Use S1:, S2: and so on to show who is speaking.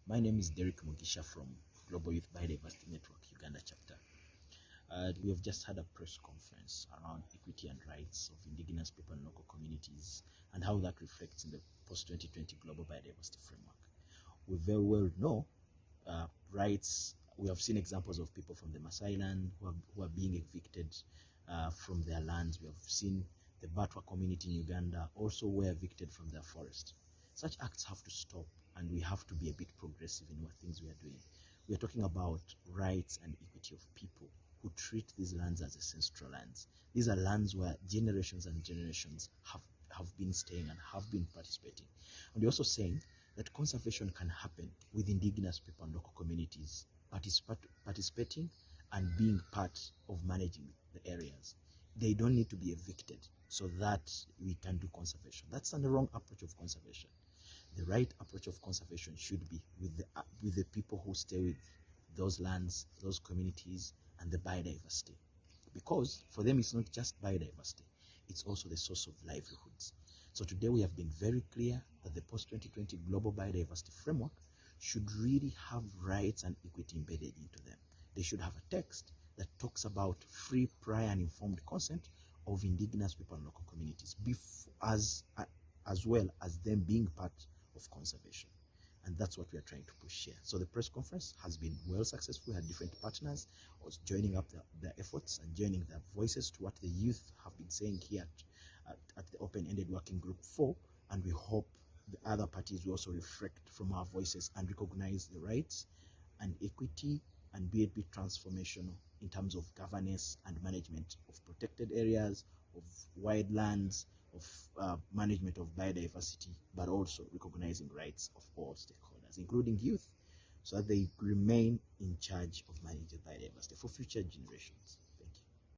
S1: My name is Derrick Mugisha from Global Youth Biodiversity Network, Uganda chapter. We have just had a press conference around equity and rights of indigenous people and local communities and how that reflects in the post-2020 Global Biodiversity Framework. We very well know rights. We have seen examples of people from the Maasai land who are being evicted from their lands. We have seen the Batwa community in Uganda also were evicted from their forest. Such acts have to stop, and we have to be a bit progressive in what things we are doing. We are talking about rights and equity of people who treat these lands as ancestral lands. These are lands where generations and generations have been staying and have been participating. And we're also saying that conservation can happen with indigenous people and local communities participating and being part of managing the areas. They don't need to be evicted so that we can do conservation. That's the wrong approach of conservation. The right approach of conservation should be with the people who stay with those lands, those communities, and the biodiversity. Because for them, it's not just biodiversity, it's also the source of livelihoods. So today we have been very clear that the post-2020 Global Biodiversity Framework should really have rights and equity embedded into them. They should have a text that talks about free, prior, and informed consent of indigenous people and local communities, as well as them being part of conservation. And that's what we are trying to push here. So the press conference has been well successful. We had different partners was joining up their efforts and joining their voices to what the youth have been saying here at the open-ended working group 4. And we hope the other parties will also reflect from our voices and recognize the rights and equity and be a bit transformational in terms of governance and management of protected areas, of wild lands, of management of biodiversity, but also recognizing rights of all stakeholders, including youth, so that they remain in charge of managing biodiversity for future generations.